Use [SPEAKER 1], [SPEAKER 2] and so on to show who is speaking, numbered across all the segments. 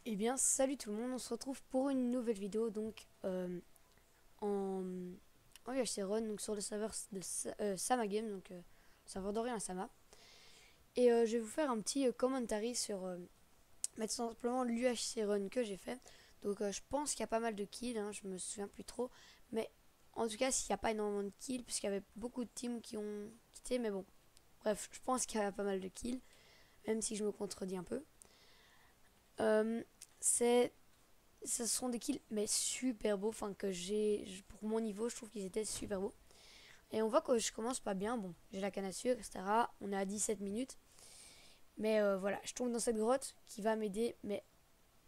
[SPEAKER 1] Eh bien, salut tout le monde, on se retrouve pour une nouvelle vidéo donc en, en UHC Run, donc sur le serveur de Sama Game, donc serveur d'Orient à Sama. Et je vais vous faire un petit commentary sur tout simplement l'UHC Run que j'ai fait. Donc je pense qu'il y a pas mal de kills, hein, je me souviens plus trop, mais en tout cas, s'il n'y a pas énormément de kills, puisqu'il y avait beaucoup de teams qui ont quitté, mais bon, bref, je pense qu'il y a pas mal de kills, même si je me contredis un peu. Euh, c'est Ce sont des kills mais super beaux, enfin que j'ai pour mon niveau, je trouve qu'ils étaient super beaux. Et on voit que je commence pas bien. Bon, j'ai la canne à sucre, etc. On est à 17 minutes, mais voilà, je tombe dans cette grotte qui va m'aider mais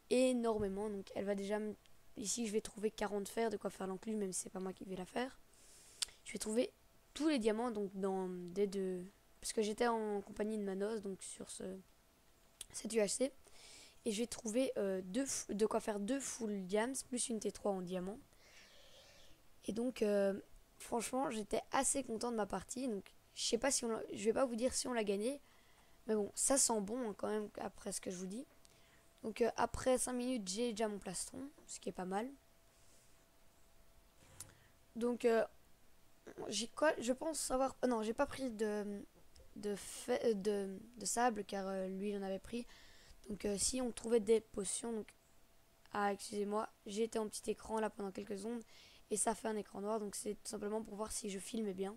[SPEAKER 1] énormément. Donc elle va déjà ici je vais trouver 40 fers, de quoi faire l'enclume, même si c'est pas moi qui vais la faire. Je vais trouver tous les diamants donc dans des deux, parce que j'étais en compagnie de Manos donc sur cette UHC. Et je vais trouver de quoi faire deux full diams plus une T3 en diamant. Et donc, franchement, j'étais assez content de ma partie. Donc, je sais pas si je vais pas vous dire si on l'a gagné, mais bon, ça sent bon hein, quand même après ce que je vous dis. Donc, après 5 minutes, j'ai déjà mon plastron, ce qui est pas mal. Donc, j'ai quoi je pense savoir. Non, j'ai pas pris de sable car lui il en avait pris. Donc, si on trouvait des potions, donc ah, excusez-moi, j'ai été en petit écran là pendant quelques secondes et ça fait un écran noir, donc c'est tout simplement pour voir si je filme bien.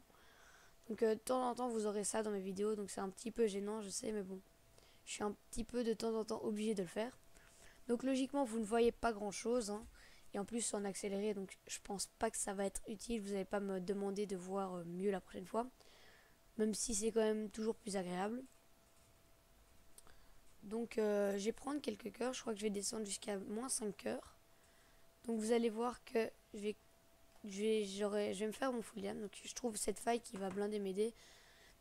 [SPEAKER 1] Donc de temps en temps vous aurez ça dans mes vidéos, donc c'est un petit peu gênant, je sais, mais bon, je suis un petit peu de temps en temps obligé de le faire. Donc logiquement vous ne voyez pas grand chose, hein, et en plus en accéléré, donc je pense pas que ça va être utile, vous n'allez pas me demander de voir mieux la prochaine fois, même si c'est quand même toujours plus agréable. Donc je vais prendre quelques cœurs, je crois que je vais descendre jusqu'à moins 5 cœurs. Donc vous allez voir que je vais me faire mon full diam. Donc je trouve cette faille qui va blinder m'aider.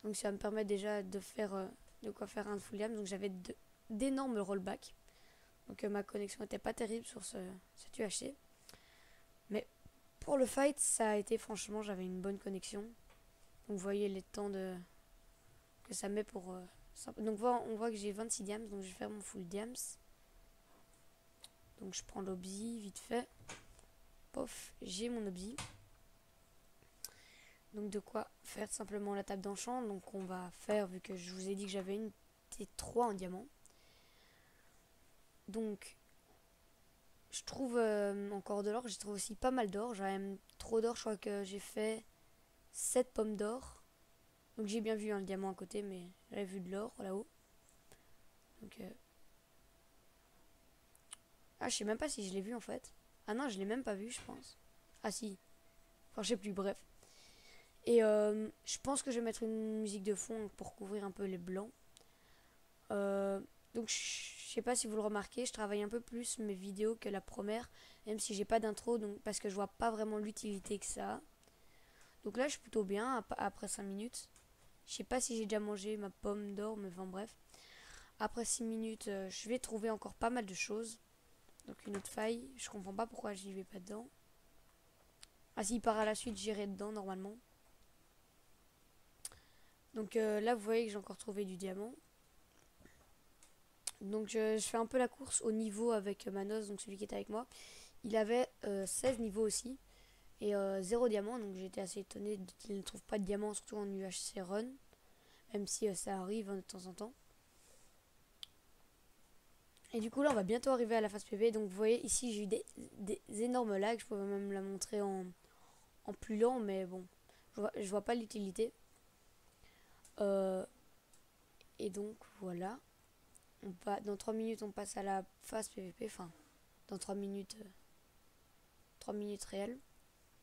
[SPEAKER 1] Donc ça va me permettre déjà de faire de quoi faire un full diam. Donc j'avais d'énormes rollbacks. Donc ma connexion n'était pas terrible sur cette UHC. Mais pour le fight, ça a été franchement, j'avais une bonne connexion. Donc vous voyez les temps que ça met pour... donc on voit que j'ai 26 diams. Donc je vais faire mon full diams. Donc je prends l'obsi vite fait. Pof, j'ai mon obsi. Donc de quoi faire simplement la table d'enchant. Donc on va faire, vu que je vous ai dit que j'avais une T3 en diamant. Donc je trouve encore de l'or. J'ai trouvé aussi pas mal d'or. J'avais même trop d'or. Je crois que j'ai fait 7 pommes d'or. Donc j'ai bien vu hein, le diamant à côté, mais j'avais vu de l'or là-haut. Donc ah, je sais même pas si je l'ai vu en fait. Ah non, je l'ai même pas vu, je pense. Ah si. Enfin, je sais plus, bref. Et je pense que je vais mettre une musique de fond pour couvrir un peu les blancs. Euh, donc je sais pas si vous le remarquez, je travaille un peu plus mes vidéos que la première, même si j'ai pas d'intro, donc parce que je vois pas vraiment l'utilité que ça a. Donc là je suis plutôt bien après 5 minutes. Je sais pas si j'ai déjà mangé ma pomme d'or, mais enfin bref. Après 6 minutes, je vais trouver encore pas mal de choses. Donc une autre faille, je comprends pas pourquoi j'y vais pas dedans. Ah si, par à la suite j'irai dedans normalement. Donc là vous voyez que j'ai encore trouvé du diamant. Donc je fais un peu la course au niveau avec Manos, donc celui qui était avec moi. Il avait 16 niveaux aussi et 0 diamant, donc j'étais assez étonné qu'il ne trouve pas de diamant, surtout en UHC Run, même si ça arrive hein, de temps en temps. Et du coup là on va bientôt arriver à la phase PV, donc vous voyez ici j'ai eu des énormes lags, je pourrais même la montrer en plus lent, mais bon, je vois pas l'utilité. Euh, et donc voilà, dans 3 minutes on passe à la phase PVP, enfin dans 3 minutes, 3 minutes réelles,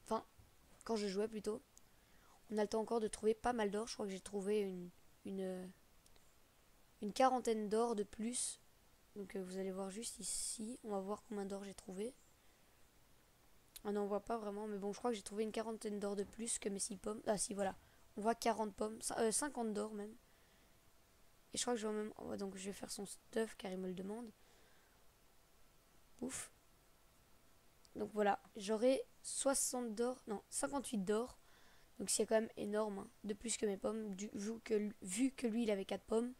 [SPEAKER 1] enfin quand je jouais plutôt. On a le temps encore de trouver pas mal d'or. Je crois que j'ai trouvé une, une quarantaine d'or de plus. Donc vous allez voir juste ici. On va voir combien d'or j'ai trouvé. Ah non, on voit pas vraiment. Mais bon, je crois que j'ai trouvé une quarantaine d'or de plus que mes 6 pommes. Ah si, voilà. On voit 40 pommes. 50 d'or même. Et je crois que je vois même... donc je vais faire son stuff car il me le demande. Ouf. Donc voilà. J'aurai 60 d'or. Non, 58 d'or. Donc c'est quand même énorme. Hein, de plus que mes pommes. Vu que lui, il avait 4 pommes.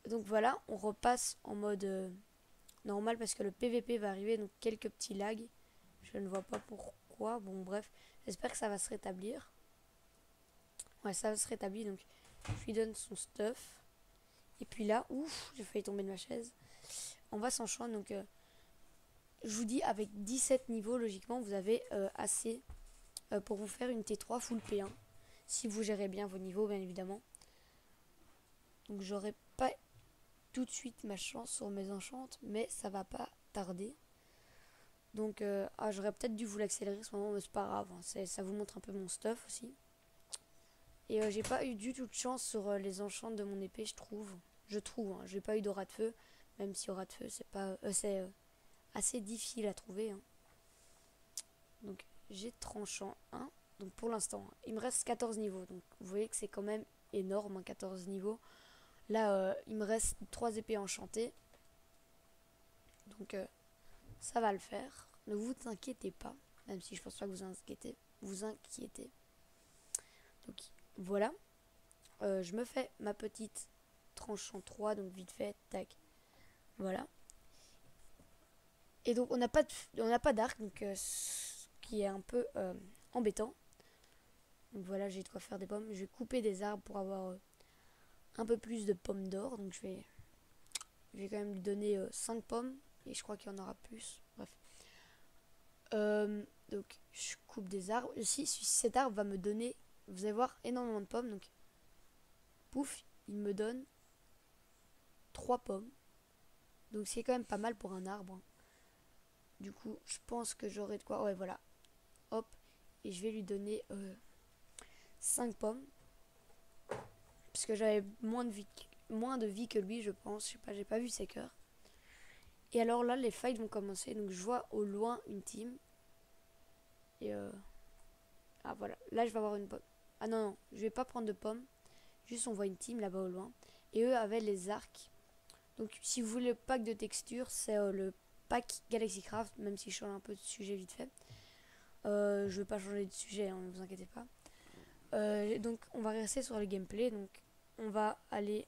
[SPEAKER 1] Donc voilà, on repasse en mode normal parce que le PVP va arriver, donc quelques petits lags. Je ne vois pas pourquoi. Bon, bref, j'espère que ça va se rétablir. Ouais, ça va se rétablir, donc je lui donne son stuff. Et puis là, ouf, j'ai failli tomber de ma chaise. On va s'enchaîner, donc je vous dis, avec 17 niveaux, logiquement, vous avez assez pour vous faire une T3 full P1. Si vous gérez bien vos niveaux, bien évidemment. Donc j'aurai pas tout de suite ma chance sur mes enchantes, mais ça va pas tarder. Donc j'aurais peut-être dû vous l'accélérer ce moment, mais c'est pas grave, hein, ça vous montre un peu mon stuff aussi. Et j'ai pas eu du tout de chance sur les enchantes de mon épée, je trouve. Hein, j'ai pas eu d'aura de feu, même si aura de feu c'est pas c'est assez difficile à trouver. Hein. Donc j'ai tranchant 1. Donc pour l'instant, il me reste 14 niveaux. Donc vous voyez que c'est quand même énorme, hein, 14 niveaux. Là, il me reste 3 épées enchantées. Donc ça va le faire. Ne vous inquiétez pas, même si je pense pas que vous inquiétez. Donc voilà. Je me fais ma petite tranchant 3, donc vite fait, tac. Voilà. Et donc on n'a pas d'arc, donc ce qui est un peu embêtant. Donc voilà, j'ai de quoi faire des pommes. Je vais couper des arbres pour avoir un peu plus de pommes d'or. Donc je vais quand même lui donner 5 pommes. Et je crois qu'il y en aura plus. Bref. Donc je coupe des arbres. Si cet arbre va me donner, vous allez voir, énormément de pommes. Donc pouf, il me donne 3 pommes. Donc c'est quand même pas mal pour un arbre. Hein. Du coup, je pense que j'aurai de quoi. Ouais, voilà. Hop. Et je vais lui donner 5 pommes. Parce que j'avais moins de vie que lui, je pense. Je sais pas, j'ai pas vu ses cœurs. Et alors là, les fights vont commencer. Donc je vois au loin une team. Et ah voilà. Là, je vais avoir une pomme. Ah non, non. Je vais pas prendre de pommes. Juste, on voit une team là-bas au loin. Et eux avaient les arcs. Donc si vous voulez le pack de texture, c'est le pack Galaxy Craft. Même si je change un peu de sujet vite fait. Je vais pas changer de sujet, hein, ne vous inquiétez pas. Donc on va rester sur le gameplay. Donc on va aller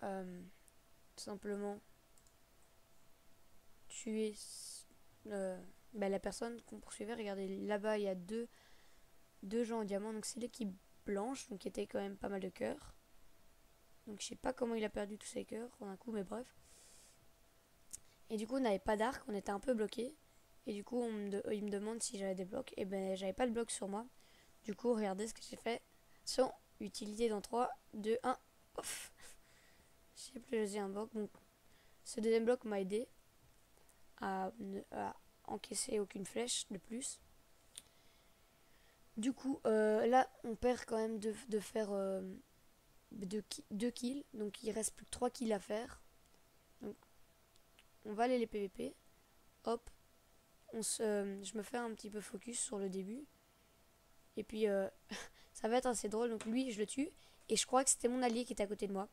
[SPEAKER 1] tout simplement tuer la personne qu'on poursuivait. Regardez, là-bas il y a deux gens en diamant. Donc c'est l'équipe blanche, donc qui était quand même pas mal de cœurs. Donc je sais pas comment il a perdu tous ses cœurs en un coup, mais bref. Et du coup on n'avait pas d'arc, on était un peu bloqué. Et du coup il me demande si j'avais des blocs. Et ben j'avais pas de blocs sur moi. Du coup regardez ce que j'ai fait. Son utilité dans 3, 2, 1. Ouf. J'ai plus un bloc. Donc ce deuxième bloc m'a aidé à encaisser aucune flèche de plus. Du coup là on perd quand même de faire 2 kills. Donc il reste plus que 3 kills à faire. Donc on va aller les PVP. Hop. Je me fais un petit peu focus sur le début. Et puis ça va être assez drôle. Donc lui je le tue. Et je crois que c'était mon allié qui était à côté de moi.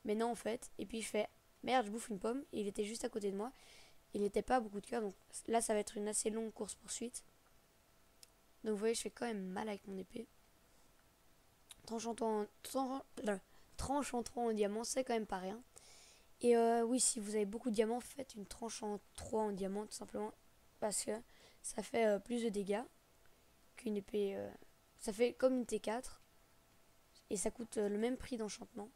[SPEAKER 1] Mais non en fait. Et puis je fais merde, je bouffe une pomme. Et il était juste à côté de moi. Il n'était pas à beaucoup de cœur. Donc là ça va être une assez longue course poursuite. Donc vous voyez je fais quand même mal avec mon épée. Tranchant 3 en diamant c'est quand même pas rien. Et oui, si vous avez beaucoup de diamants, faites une tranche en 3 en diamant tout simplement. Parce que ça fait plus de dégâts qu'une épée. Ça fait comme une T4. Et ça coûte le même prix d'enchantement.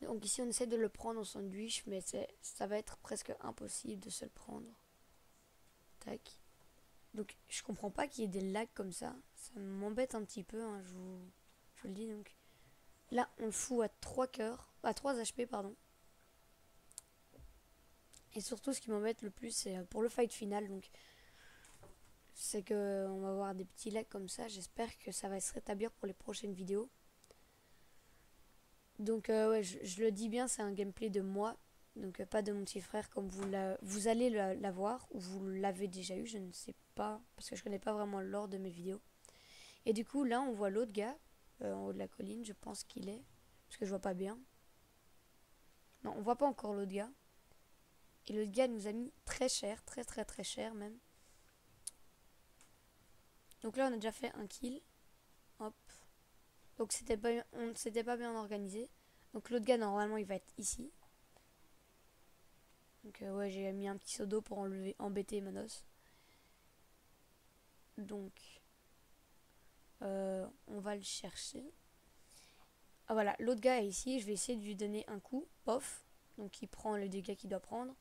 [SPEAKER 1] Donc ici on essaie de le prendre en sandwich. Mais ça va être presque impossible de se le prendre. Tac. Donc je comprends pas qu'il y ait des lags comme ça. Ça m'embête un petit peu, hein, je vous le dis. Donc là on le fout à 3 cœurs. À 3 HP pardon. Et surtout ce qui m'embête le plus c'est pour le fight final. Donc c'est que on va avoir des petits lags comme ça. J'espère que ça va se rétablir pour les prochaines vidéos. Donc ouais, je le dis bien, c'est un gameplay de moi. Donc pas de mon petit frère comme vous allez l'avoir. Ou vous l'avez déjà eu, je ne sais pas. Parce que je connais pas vraiment l'ordre de mes vidéos. Et du coup là on voit l'autre gars en haut de la colline. Je pense qu'il est. Parce que je vois pas bien. Non, on voit pas encore l'autre gars. Et l'autre gars nous a mis très cher. Très très très cher même. Donc là on a déjà fait un kill. Hop. Donc c'était pas bien organisé. Donc l'autre gars normalement il va être ici. Donc ouais, j'ai mis un petit seau d'eau pour embêter Manos. Donc on va le chercher. Ah voilà, l'autre gars est ici, je vais essayer de lui donner un coup, pof. Donc il prend le dégât qu'il doit prendre.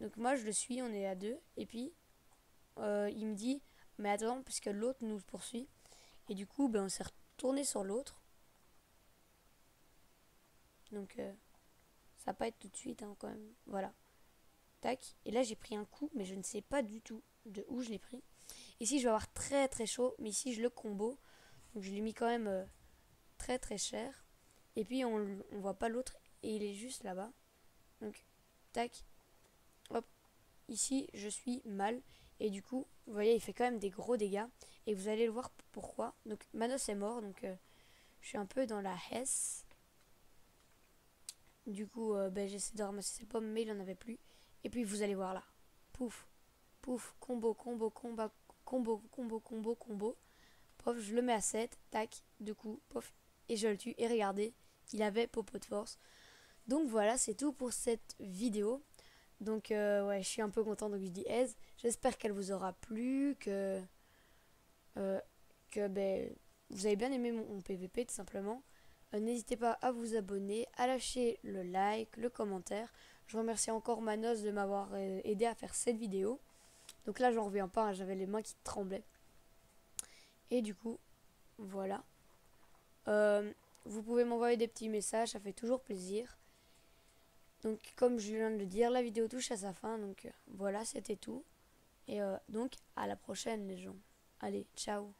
[SPEAKER 1] Donc moi je le suis, on est à deux. Et puis il me dit, mais attends, parce que l'autre nous poursuit. Et du coup, ben, on s'est retourné sur l'autre. Donc ça va pas être tout de suite hein, quand même. Voilà. Tac. Et là j'ai pris un coup, mais je ne sais pas du tout de où je l'ai pris. Ici je vais avoir très très chaud, mais ici je le combo. Donc je l'ai mis quand même très très cher. Et puis on voit pas l'autre et il est juste là-bas. Donc tac. Hop. Ici je suis mal. Et du coup, vous voyez, il fait quand même des gros dégâts. Et vous allez le voir pourquoi. Donc Manos est mort. Donc je suis un peu dans la hesse. Du coup, ben, j'essaie de ramasser ses pommes, mais il en avait plus. Et puis vous allez voir là. Pouf, pouf, combo, combo, combo, combo, combo, combo, combo. Pof, je le mets à 7, tac, 2 coups, pof, et je le tue. Et regardez, il avait Popo de force. Donc voilà, c'est tout pour cette vidéo. Donc ouais, je suis un peu content, donc je dis aise. J'espère qu'elle vous aura plu, euh, que ben, vous avez bien aimé mon PVP tout simplement. N'hésitez pas à vous abonner, à lâcher le like, le commentaire. Je remercie encore Manos de m'avoir aidé à faire cette vidéo. Donc là, j'en reviens pas, hein, j'avais les mains qui tremblaient. Et du coup, voilà. Vous pouvez m'envoyer des petits messages, ça fait toujours plaisir. Donc, comme je viens de le dire, la vidéo touche à sa fin. Donc, voilà, c'était tout. Et donc, à la prochaine, les gens. Allez, ciao.